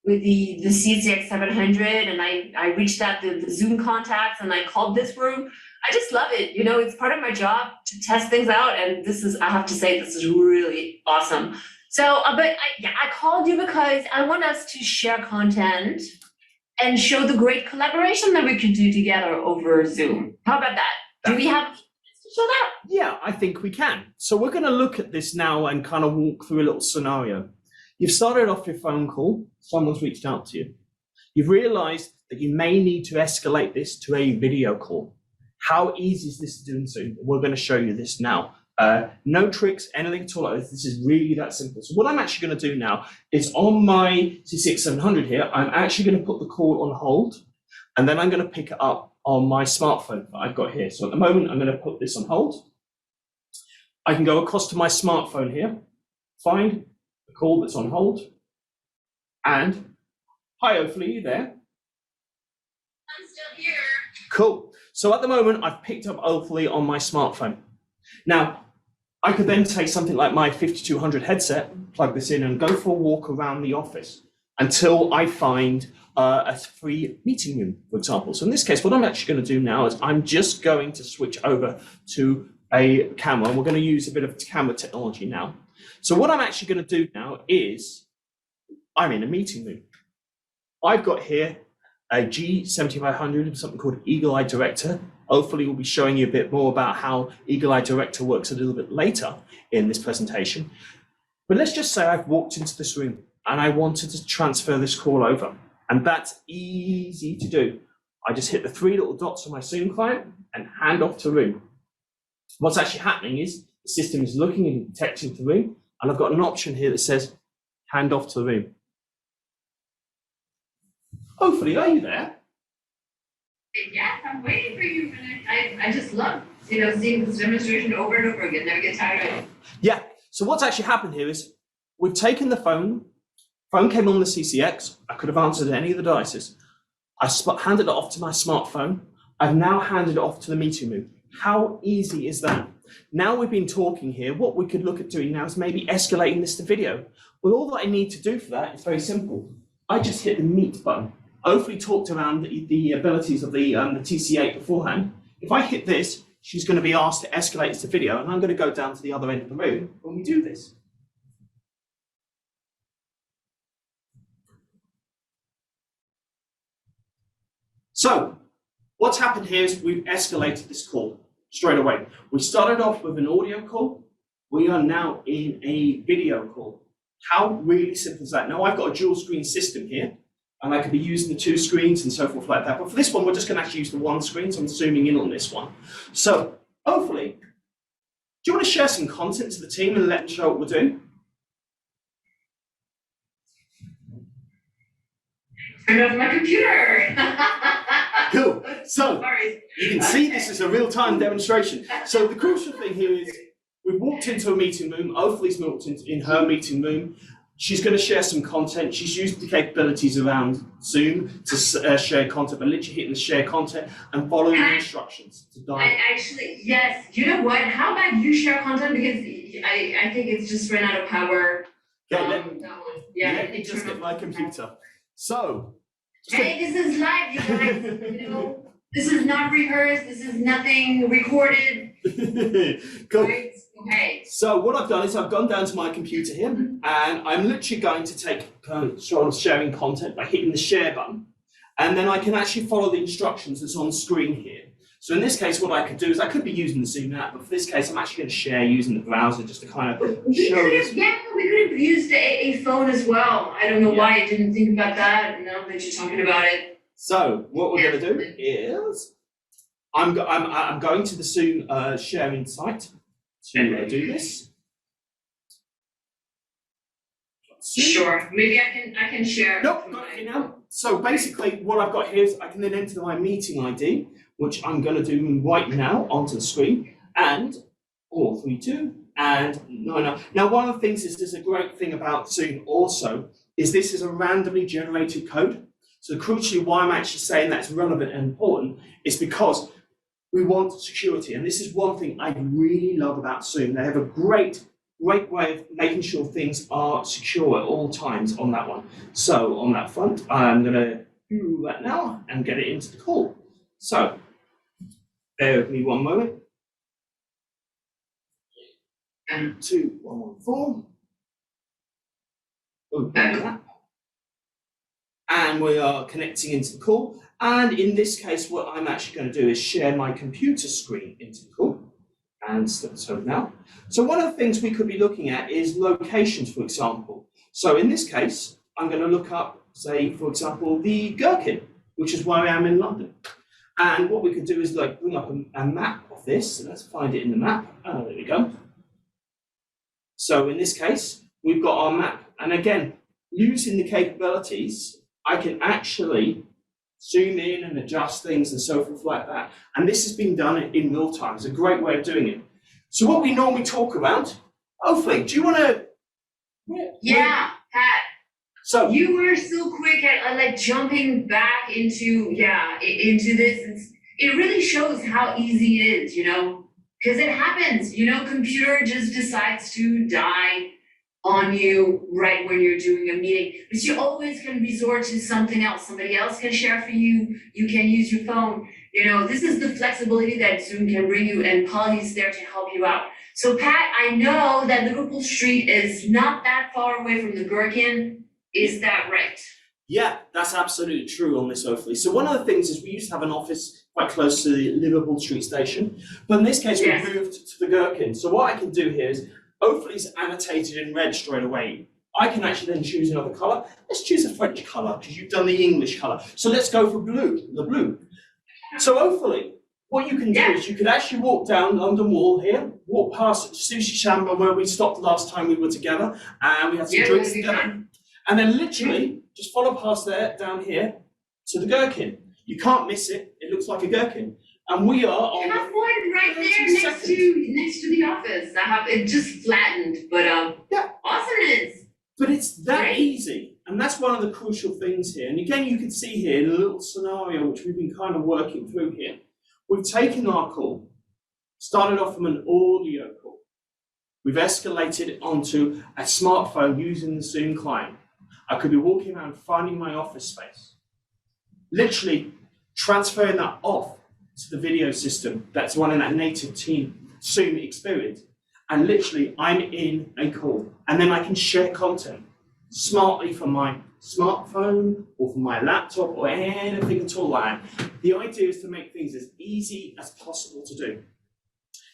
the CCX700, and I reached out the Zoom contacts and I called this room. I just love it. You know, it's part of my job to test things out, and this is, I have to say, this is really awesome. So, I called you because I want us to share content and show the great collaboration that we can do together over Zoom. How about that? Do we have to show that? Yeah, I think we can. So we're going to look at this now and kind of walk through a little scenario. You've started off your phone call. Someone's reached out to you. You've realized that you may need to escalate this to a video call. How easy is this to do in Zoom? We're going to show you this now. No tricks, anything at all like this. This is really that simple. So what I'm actually going to do now is on my CCX700 here, I'm actually going to put the call on hold, and then I'm going to pick it up on my smartphone that I've got here. So at the moment, I'm going to put this on hold. I can go across to my smartphone here, find the call that's on hold, and hi, hopefully you're there. I'm still here. Cool. So at the moment, I've picked up hopefully on my smartphone. Now, I could then take something like my 5200 headset, plug this in, and go for a walk around the office until I find a free meeting room, for example. So in this case, what I'm actually going to do now is I'm just going to switch over to a camera, and we're going to use a bit of camera technology now. So what I'm actually going to do now is I'm in a meeting room. I've got here a G7500, something called Eagle Eye Director. Hopefully we'll be showing you a bit more about how Eagle Eye Director works a little bit later in this presentation. But let's just say I've walked into this room and I wanted to transfer this call over. And that's easy to do. I just hit the three little dots on my Zoom client and hand off to room. What's actually happening is the system is looking and detecting the room, and I've got an option here that says hand off to the room. Hopefully, are you there? Yes, I'm waiting for you. And I just love, seeing this demonstration over and over again. Never get tired of it. Yeah. So what's actually happened here is we've taken the phone came on the CCX. I could have answered any of the devices. I handed it off to my smartphone. I've now handed it off to the meeting room. How easy is that? Now we've been talking here, what we could look at doing now is maybe escalating this to video. Well, all that I need to do for that is very simple. I just hit the meet button. I hopefully talked around the abilities of the TC8 beforehand. If I hit this, she's going to be asked to escalate this to video, and I'm going to go down to the other end of the room when we do this. So what's happened here is we've escalated this call straight away. We started off with an audio call. We are now in a video call. How really simple is that? Now I've got a dual screen system here, and I could be using the two screens and so forth like that. But for this one, we're just going to actually use the one screen, so I'm zooming in on this one. So hopefully, do you want to share some content to the team and let them show what we're doing? Turn off my computer. Cool. So Sorry. you can see this is a real-time demonstration. So the crucial thing here is we've walked into a meeting room. Hopefully's walked in her meeting room. She's going to share some content. She's used the capabilities around Zoom to share content, but literally hitting the share content and following the instructions to dive. Actually, yes. You know what? How about you share content, because I think it's just ran out of power. Okay, let me just get my computer. So. Hey, this is live, you guys. This is not rehearsed. This is nothing recorded. Cool. Right? Okay. So what I've done is I've gone down to my computer here, and I'm literally going to take sort of sharing content by hitting the share button, and then I can actually follow the instructions that's on screen here. So in this case, what I could do is I could be using the Zoom app, but for this case, I'm actually going to share using the browser just to kind of show this. Yeah, we could have used a phone as well. I don't know why I didn't think about that. Now that you're talking about it. So what we're going to do is I'm going to the Zoom sharing site to do this. Sure. Maybe I can share. Nope, got it now. So basically, what I've got here is I can then enter my meeting ID, which I'm going to do right now onto the screen, and 432 and 99. Now, one of the things is there's a great thing about Zoom also is this is a randomly generated code. So crucially, why I'm actually saying that's relevant and important is because we want security, and this is one thing I really love about Zoom. They have a great great way of making sure things are secure at all times on that one. So on that front, I'm going to do that now and get it into the call. So bear with me one moment. And 2114. Open that. And we are connecting into the call. And in this case, what I'm actually going to do is share my computer screen into the call. And so now. So one of the things we could be looking at is locations, for example. So in this case, I'm going to look up, say, for example, the Gherkin, which is where I am in London. And what we could do is like bring up a map of this. So let's find it in the map. Oh, there we go. So in this case, we've got our map. And again, using the capabilities, I can actually zoom in and adjust things and so forth like that. And this has been done in real time. It's a great way of doing it. So what we normally talk about, hopefully, do you want to? Yeah, Pat. So you were so quick at like jumping back into this. It really shows how easy it is, because it happens. Computer just decides to die on you right when you're doing a meeting, but you always can resort to something else. Somebody else can share for you. You can use your phone. This is the flexibility that Zoom can bring you, and Polly's there to help you out. So Pat, I know that Liverpool Street is not that far away from the Gherkin. Is that right? Yeah, that's absolutely true on this, hopefully. So one of the things is we used to have an office quite close to the Liverpool Street station, but in this case, Yes. We've moved to the Gherkin. So what I can do here is, hopefully it's annotated in red straight away. I can actually then choose another color. Let's choose a French color because you've done the English color. So let's go for blue, the blue. So hopefully, what you can do is you could actually walk down London Wall here, walk past Sushi Shamba where we stopped last time we were together, and we had some drinks together. And then literally just follow past there, down here, to the Gherkin. You can't miss it. It looks like a gherkin. And we are on You have one right there next to the office. I have it just flattened, but yeah, awesomeness. But it's that Right. easy. And that's one of the crucial things here. And again, you can see here in a little scenario, which we've been kind of working through here. We've taken our call, started off from an audio call. We've escalated it onto a smartphone using the Zoom client. I could be walking around finding my office space, literally transferring that off to the video system that's running that native team Zoom experience. And literally, I'm in a call. And then I can share content smartly from my smartphone or from my laptop or anything at all like that. The idea is to make things as easy as possible to do.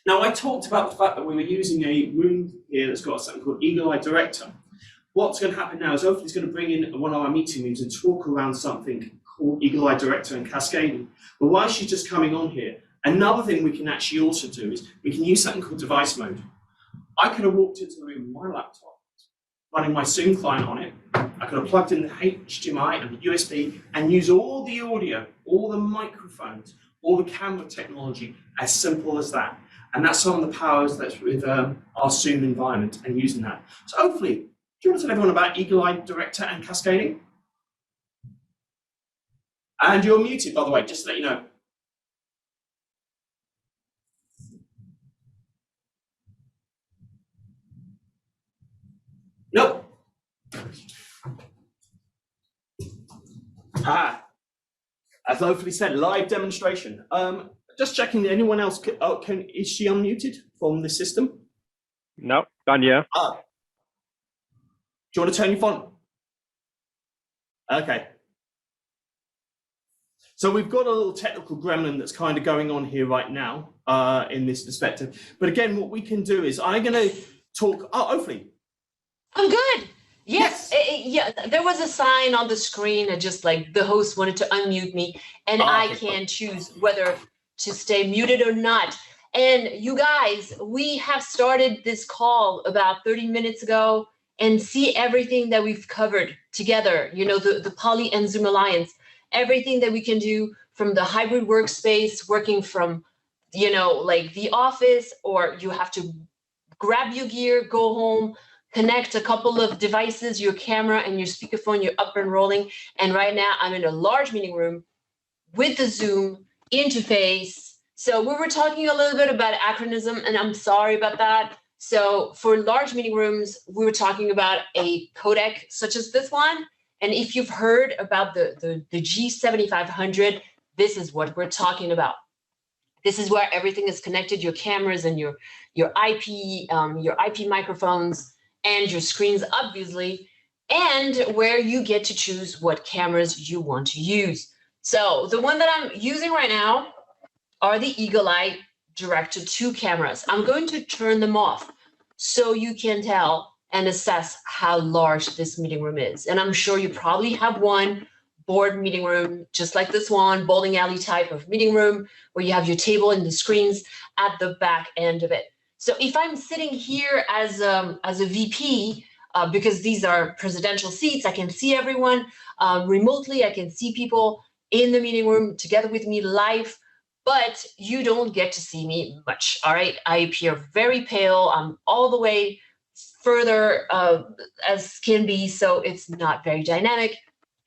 Now, I talked about the fact that we were using a room here that's got something called Eagle Eye Director. What's going to happen now is hopefully it's going to bring in one of our meeting rooms and talk around something called Eagle Eye Director and cascading. But while she's just coming on here, another thing we can actually also do is we can use something called device mode. I could have walked into the room with my laptop, running my Zoom client on it. I could have plugged in the HDMI and the USB and use all the audio, all the microphones, all the camera technology, as simple as that. And that's some of the powers that's with our Zoom environment and using that. So hopefully, do you want to tell everyone about Eagle Eye Director and cascading? And you're muted, by the way, just to let you know. Nope. As hopefully said, live demonstration. Just checking, anyone else, is she unmuted from the system? No, Tanya. Do you want to turn your phone? Okay. So we've got a little technical gremlin that's kind of going on here right now in this perspective. But again, what we can do is I'm going to talk, hopefully. I'm good. Yes. Yeah, there was a sign on the screen that just like the host wanted to unmute me, and I can choose whether to stay muted or not. And you guys, we have started this call about 30 minutes ago and see everything that we've covered together, the Poly and Zoom Alliance, everything that we can do from the hybrid workspace, working from, like the office, or you have to grab your gear, go home, connect a couple of devices, your camera and your speakerphone, you're up and rolling. And right now I'm in a large meeting room with the Zoom interface. So we were talking a little bit about acronym, and I'm sorry about that. So for large meeting rooms, we were talking about a codec such as this one. And if you've heard about the G7500, this is what we're talking about. This is where everything is connected, your cameras and your IP microphones and your screens, obviously, and where you get to choose what cameras you want to use. So the one that I'm using right now are the Eagle Eye Director 2 cameras. I'm going to turn them off so you can tell and assess how large this meeting room is. And I'm sure you probably have one board meeting room, just like this one, bowling alley type of meeting room, where you have your table and the screens at the back end of it. So if I'm sitting here as a VP, because these are presidential seats, I can see everyone remotely. I can see people in the meeting room together with me live, but you don't get to see me much, all right? I appear very pale. I'm all the way further as can be, so it's not very dynamic.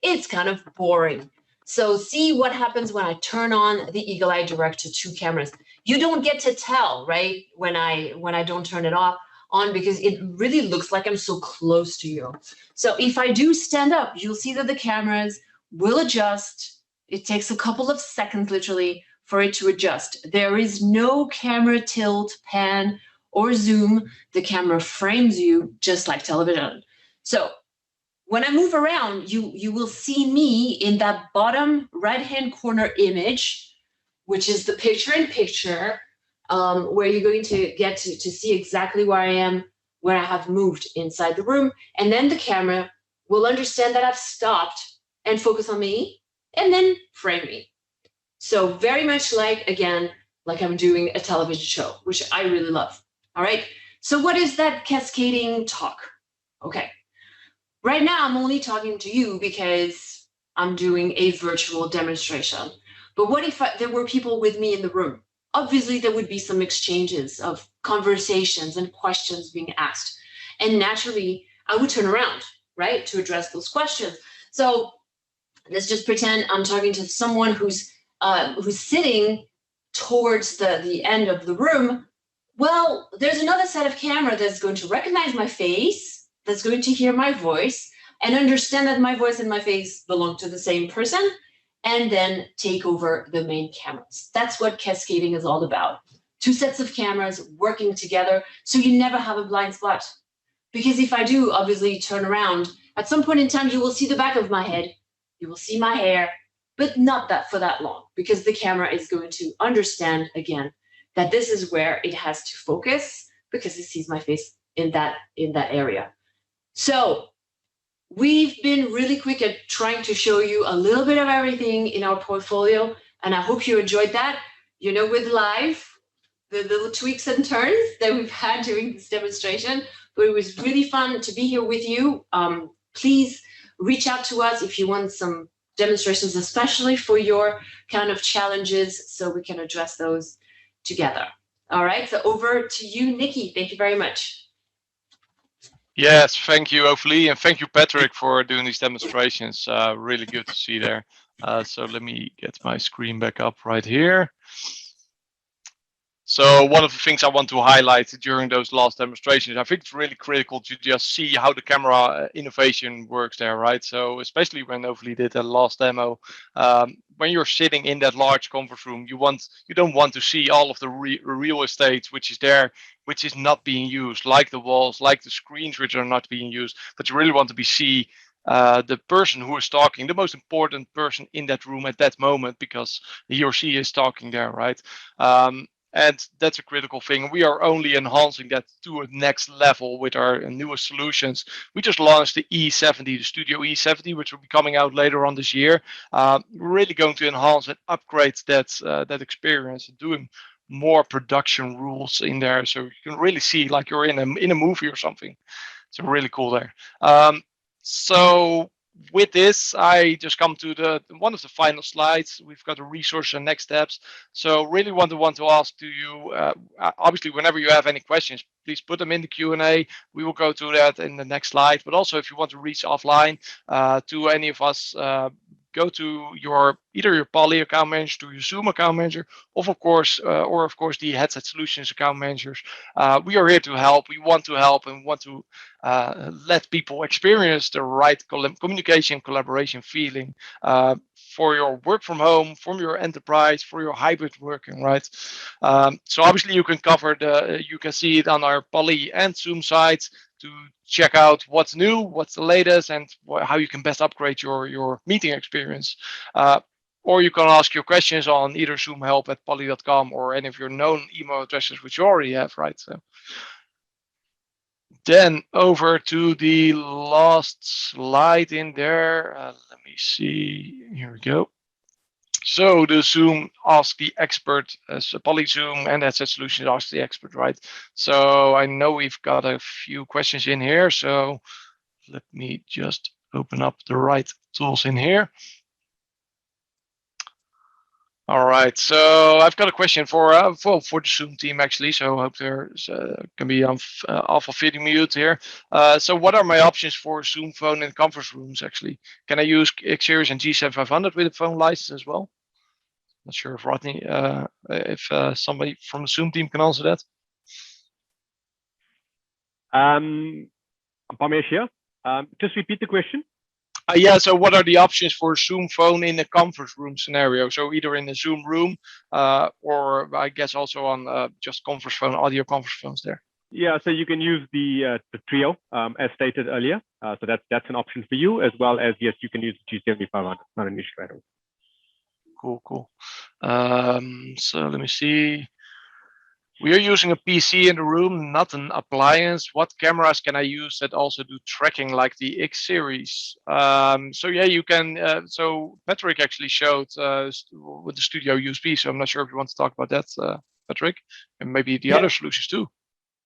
It's kind of boring. So see what happens when I turn on the Eagle Eye Director 2 cameras. You don't get to tell, right, when I don't turn it on because it really looks like I'm so close to you. So if I do stand up, you'll see that the cameras will adjust. It takes a couple of seconds literally for it to adjust. There is no camera tilt, pan, or zoom. The camera frames you just like television. So when I move around, you will see me in that bottom right-hand corner image, which is the picture-in-picture, where you're going to get to see exactly where I am, where I have moved inside the room. And then the camera will understand that I've stopped and focus on me and then frame me. So very much like, again, like I'm doing a television show, which I really love. All right. So what is that cascading talk? Okay. Right now, I'm only talking to you because I'm doing a virtual demonstration. But what if there were people with me in the room? Obviously, there would be some exchanges of conversations and questions being asked. And naturally, I would turn around, right, to address those questions. So let's just pretend I'm talking to someone who's sitting towards the end of the room. Well, there's another set of camera that's going to recognize my face, that's going to hear my voice and understand that my voice and my face belong to the same person, and then take over the main cameras. That's what cascading is all about. Two sets of cameras working together so you never have a blind spot. Because if I do, obviously, turn around, at some point in time, you will see the back of my head, you will see my hair, but not that for that long, because the camera is going to understand, again, that this is where it has to focus because it sees my face in that area. So we've been really quick at trying to show you a little bit of everything in our portfolio, and I hope you enjoyed that. You know, with live, the little tweaks and turns that we've had during this demonstration, but it was really fun to be here with you. Please reach out to us if you want some demonstrations, especially for your kind of challenges, so we can address those together. All right, so over to you, Nikki. Thank you very much. Yes, thank you, Ophelie, and thank you, Patrick, for doing these demonstrations. Really good to see there. So let me get my screen back up right here. So one of the things I want to highlight during those last demonstrations, I think it's really critical to just see how the camera innovation works there, right? So especially when Ophelie did that last demo, when you're sitting in that large conference room, you don't want to see all of the real estate which is there, which is not being used, like the walls, like the screens which are not being used, but you really want to see the person who is talking, the most important person in that room at that moment, because he or she is talking there, right? And that's a critical thing. We are only enhancing that to a next level with our newest solutions. We just launched the E70, the Studio E70, which will be coming out later on this year. We're really going to enhance and upgrade that experience, doing more production rules in there, so you can really see like you're in a movie or something. So really cool there. So with this, I just come to one of the final slides. We've got the resource and next steps. So really want to ask to you, obviously, whenever you have any questions, please put them in the Q&A. We will go to that in the next slide. But also, if you want to reach offline to any of us, go to either your Poly account manager, to your Zoom account manager, or of course the Headset Solutions account managers. We are here to help. We want to help and want to let people experience the right communication, collaboration feeling for your work from home, from your enterprise, for your hybrid working, right? So obviously you can see it on our Poly and Zoom sites to check out what's new, what's the latest, and how you can best upgrade your meeting experience. Or you can ask your questions on either zoomhelp@poly.com or any of your known email addresses, which you already have, right? So then over to the last slide in there. Let me see. Here we go. So the Zoom Ask the Expert, as Poly Zoom and Headset Solutions Ask the Expert, right? So I know we've got a few questions in here. So let me just open up the right tools in here. All right, so I've got a question for the Zoom team actually. So I hope there can be off of video mute here. So what are my options for Zoom Phone in conference rooms actually? Can I use X Series and G7500 with a phone license as well? Not sure if Rodney, if somebody from the Zoom team can answer that. Pamesh here. Just repeat the question. Yeah, so what are the options for Zoom Phone in a conference room scenario? So either in a Zoom room or I guess also on just conference phone, audio conference phones there. Yeah, so you can use the Trio as stated earlier. So that's an option for you, as well as, yes, you can use the G7500. Not an issue at all. Cool. So let me see. We are using a PC in the room, not an appliance. What cameras can I use that also do tracking like the X series? So yeah, you can. So Patrick actually showed with the Studio USB. So I'm not sure if you want to talk about that, Patrick, and maybe the other solutions too.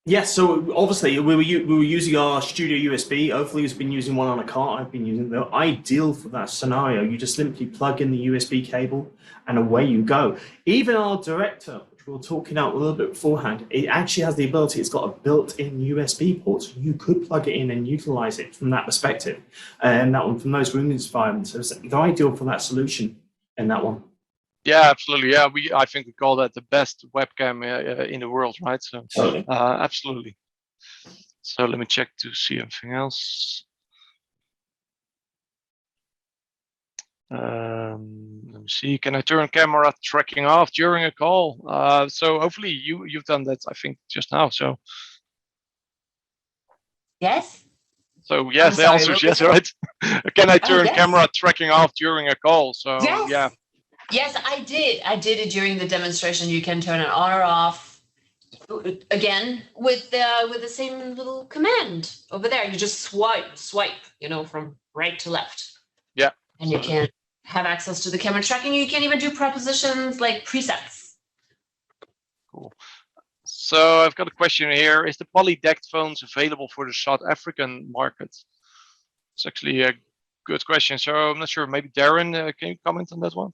Yes, so obviously we were using our Studio USB. Hopefully has been using one on a car. I've been using the ideal for that scenario. You just simply plug in the USB cable and away you go. Even our director, which we were talking out a little bit beforehand, it actually has the ability, it's got a built-in USB port, so you could plug it in and utilize it from that perspective. And that one from those room environments. So they're ideal for that solution in that one. Yeah, absolutely. Yeah, I think we call that the best webcam in the world, right? So absolutely. So let me check to see anything else. Let me see. Can I turn camera tracking off during a call? So hopefully you've done that, I think, just now. So Yes. So yes, the answer is yes, right? Can I turn camera tracking off during a call? So yes. Yeah. Yes, I did. I did it during the demonstration. You can turn it on or off. Again, with the same little command over there. You just swipe, from right to left. Yeah. And you can have access to the camera tracking. You can even do prepositions like presets. Cool. So I've got a question here. Is the Poly DECT phones available for the South African market? It's actually a good question. So I'm not sure. Maybe Darren, can you comment on that one?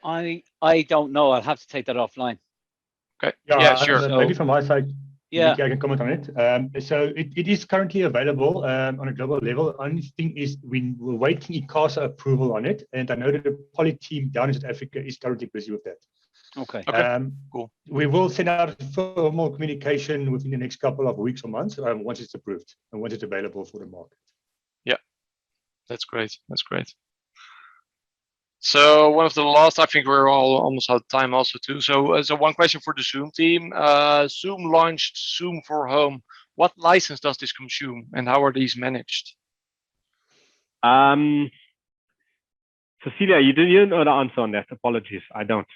I don't know. I'll have to take that offline. Okay. Yeah, sure. Maybe from my side, yeah, I can comment on it. So it is currently available on a global level. Only thing is we're waiting ICASA approval on it, and I know that the Poly team down in South Africa is currently busy with that. Okay. Cool. We will send out formal communication within the next couple of weeks or months once it's approved and once it's available for the market. Yeah, that's great. That's great. So one of the last, I think we're all almost out of time also too. So one question for the Zoom team. Zoom launched Zoom for Home. What license does this consume and how are these managed? Cecilia, you didn't know the answer on that. Apologies, I don't.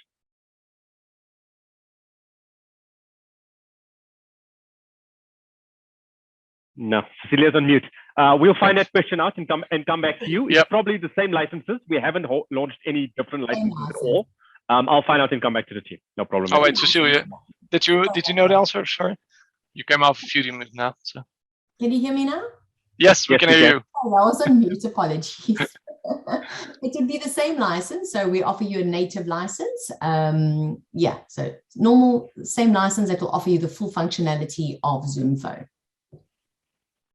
No, Cecilia's on mute. We'll find that question out and come back to you. It's probably the same licenses. We haven't launched any different licenses at all. I'll find out and come back to the team. No problem. Oh wait, Cecilia, did you know the answer? Sorry, you came off a few minutes now. So. Can you hear me now? Yes, we can hear you. Oh, I was on mute. Apologies. It would be the same license. So we offer you a native license. Yeah, so normal, same license that will offer you the full functionality of Zoom Phone.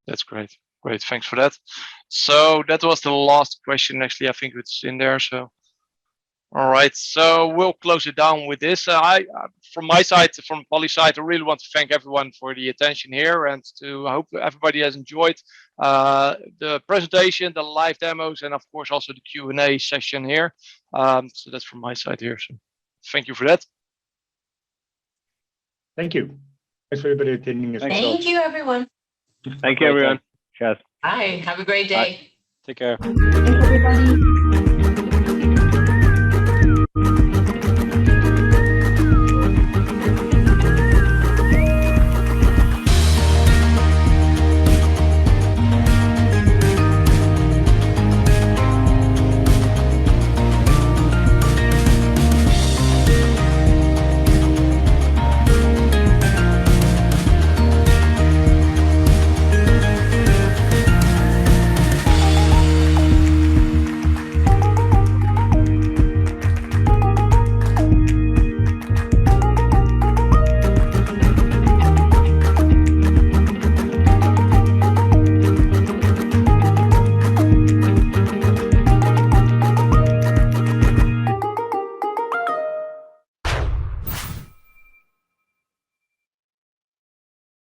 That's great. Great, thanks for that. So that was the last question. Actually, I think it's in there. So, all right. So we'll close it down with this. From my side, from Poly's side, I really want to thank everyone for the attention here, and I hope everybody has enjoyed the presentation, the live demos, and of course also the Q&A session here. So that's from my side here. So thank you for that. Thank you. Thanks for everybody attending as well. Thank you, everyone. Thank you, everyone. Cheers. Bye. Have a great day. Take care. Thanks, everybody.